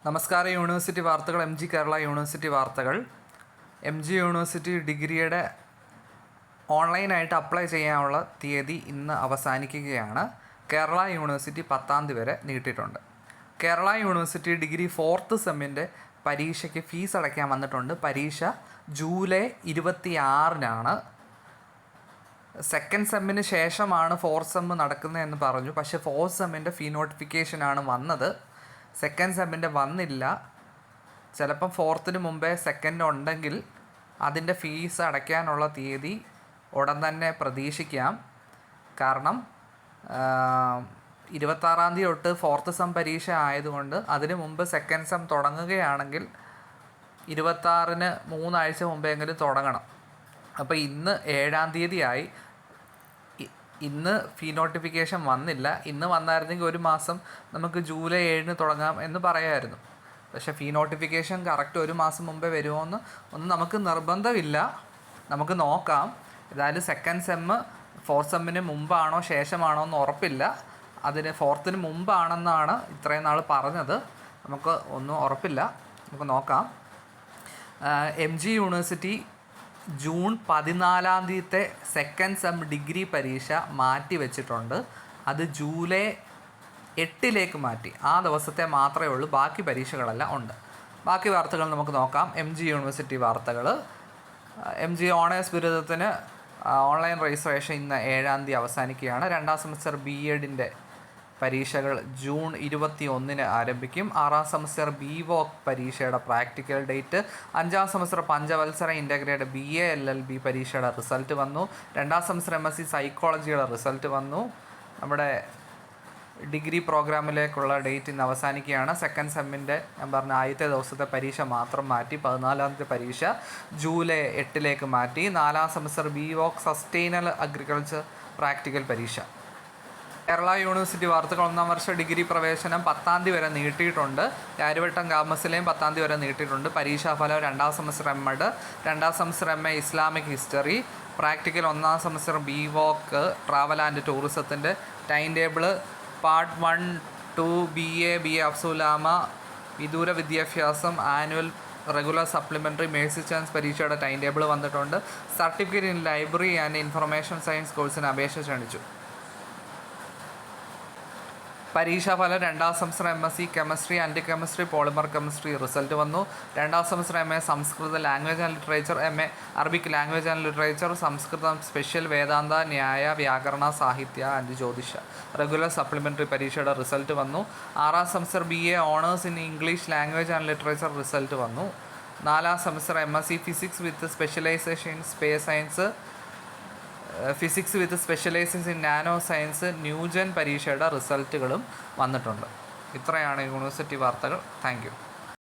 നമസ്കാരം. യൂണിവേഴ്സിറ്റി വാർത്തകൾ. MG Kerala university വാർത്തകൾ. MG യൂണിവേഴ്സിറ്റി ഡിഗ്രിയുടെ ഓൺലൈനായിട്ട് അപ്ലൈ ചെയ്യാനുള്ള തീയതി ഇന്ന് അവസാനിക്കുകയാണ്. കേരള യൂണിവേഴ്സിറ്റി 10-ാം തീയതി വരെ നീട്ടിയിട്ടുണ്ട്. കേരള യൂണിവേഴ്സിറ്റി ഡിഗ്രി 4th സെമ്മിൻ്റെ പരീക്ഷയ്ക്ക് ഫീസ് അടയ്ക്കാൻ വന്നിട്ടുണ്ട്. പരീക്ഷ ജൂലൈ 26-നാണ്. 2nd സെമ്മിന് ശേഷമാണ് 4th സെമ്മ് നടക്കുന്നതെന്ന് പറഞ്ഞു. പക്ഷേ 4th സെമ്മിൻ്റെ ഫീ നോട്ടിഫിക്കേഷനാണ് വന്നത്. 2nd സെമ്മിൻ്റെ വന്നില്ല. ചിലപ്പം 4th മുമ്പേ 2nd ഉണ്ടെങ്കിൽ അതിൻ്റെ ഫീസ് അടയ്ക്കാനുള്ള തീയതി ഉടൻ തന്നെ പ്രതീക്ഷിക്കാം. കാരണം 26-ാം തീയതി തൊട്ട് 4th സെം പരീക്ഷ ആയതുകൊണ്ട് അതിന് മുമ്പ് 2nd സെം തുടങ്ങുകയാണെങ്കിൽ 26-ന് 3 ആഴ്ച മുമ്പെങ്കിലും തുടങ്ങണം. അപ്പോൾ ഇന്ന് 7-ാം തീയതിയായി. ഇന്ന് ഫീ നോട്ടിഫിക്കേഷൻ വന്നില്ല. ഇന്ന് വന്നായിരുന്നെങ്കിൽ ഒരു മാസം നമുക്ക് ജൂലൈ 7-ന് തുടങ്ങാം എന്ന് പറയാമായിരുന്നു. പക്ഷേ ഫീ നോട്ടിഫിക്കേഷൻ കറക്റ്റ് ഒരു മാസം മുമ്പേ വരുമോ എന്ന് ഒന്നും നമുക്ക് നിർബന്ധമില്ല. നമുക്ക് നോക്കാം. ഏതായാലും 2nd സെമ്മ് 4th സെമ്മിന് മുമ്പാണോ ശേഷമാണോ എന്ന് ഉറപ്പില്ല. അതിന് 4th മുമ്പാണെന്നാണ് ഇത്രയും നാൾ പറഞ്ഞത്. നമുക്ക് ഒന്നും ഉറപ്പില്ല. നമുക്ക് നോക്കാം. MG university June 14-ാം തീയതിത്തെ 2nd sem degree പരീക്ഷ മാറ്റി വെച്ചിട്ടുണ്ട്. അത് ജൂലൈ 8-ലേക്ക് മാറ്റി. ആ ദിവസത്തെ മാത്രമേ ഉള്ളൂ. ബാക്കി പരീക്ഷകളെല്ലാം ഉണ്ട്. ബാക്കി വാർത്തകൾ നമുക്ക് നോക്കാം. MG യൂണിവേഴ്സിറ്റി വാർത്തകൾ. MG ഓണേഴ്സ് ബിരുദത്തിന് ഓൺലൈൻ രജിസ്ട്രേഷൻ ഇന്ന് 7-ാം തീയതി അവസാനിക്കുകയാണ്. 2ാം സെമസ്റ്റർ BEdൻ്റെ പരീക്ഷകൾ ജൂൺ 21-ന് ആരംഭിക്കും. 6ാം സെമസ്റ്റർ BVOC പരീക്ഷയുടെ പ്രാക്ടിക്കൽ ഡേറ്റ്. 5ാം സെമസ്റ്റർ പഞ്ചവത്സര ഇൻ്റഗ്രേറ്റഡ് BA LLB പരീക്ഷയുടെ റിസൾട്ട് വന്നു. 2ാം സെമസ്റ്റർ MSc സൈക്കോളജിയുടെ റിസൾട്ട് വന്നു. നമ്മുടെ ഡിഗ്രി പ്രോഗ്രാമിലേക്കുള്ള ഡേറ്റ് ഇന്ന് അവസാനിക്കുകയാണ്. 2nd സെമ്മിൻ്റെ ഞാൻ പറഞ്ഞ ആദ്യത്തെ ദിവസത്തെ പരീക്ഷ മാത്രം മാറ്റി. 14-ാമത്തെ പരീക്ഷ ജൂലൈ 8-ലേക്ക് മാറ്റി. 4ാം semester BVOC sustainable agriculture practical പരീക്ഷ. കേരള യൂണിവേഴ്സിറ്റി വാർത്തകൾ. 1-ാം വർഷ ഡിഗ്രി പ്രവേശനം 10-ാം തീയതി വരെ നീട്ടിയിട്ടുണ്ട്. കാര്യവട്ടം ക്യാമ്പസിലെയും 10-ാം തീയതി വരെ നീട്ടിയിട്ടുണ്ട്. പരീക്ഷാഫലം 2ാം സെമസ്റ്റർ MEd, 2ാം semester MA Islamic history, practical 1-ാം സെമസ്റ്റർ BVOC ട്രാവൽ ആൻഡ് ടൂറിസത്തിൻ്റെ time table part 1, 2 BA Afzalulama വിദൂര വിദ്യാഭ്യാസം annual regular supplementary mercy chance പരീക്ഷയുടെ ടൈം ടേബിൾ വന്നിട്ടുണ്ട്. Certificate in library and information science കോഴ്സിന് അപേക്ഷ ക്ഷണിച്ചു. പരീക്ഷാഫലം 2ാം semester MSc chemistry and chemistry polymer chemistry result വന്നു. 2ാം semester MA Sanskrit language and literature, MA Arabic language and literature, Sanskrit special വേദാന്ത ന്യായ വ്യാകരണ സാഹിത്യ ആൻഡ് ജ്യോതിഷ റെഗുലർ സപ്ലിമെൻ്ററി പരീക്ഷയുടെ റിസൾട്ട് വന്നു. 6ാം semester BA honours in English language and literature result വന്നു. 4ാം semester MSc physics with specialisation in space science, physics with specialisation in nano science new gen പരീക്ഷയുടെ റിസൾട്ടുകളും വന്നിട്ടുണ്ട്. ഇത്രയാണ് യൂണിവേഴ്സിറ്റി വാർത്തകൾ. Thank U.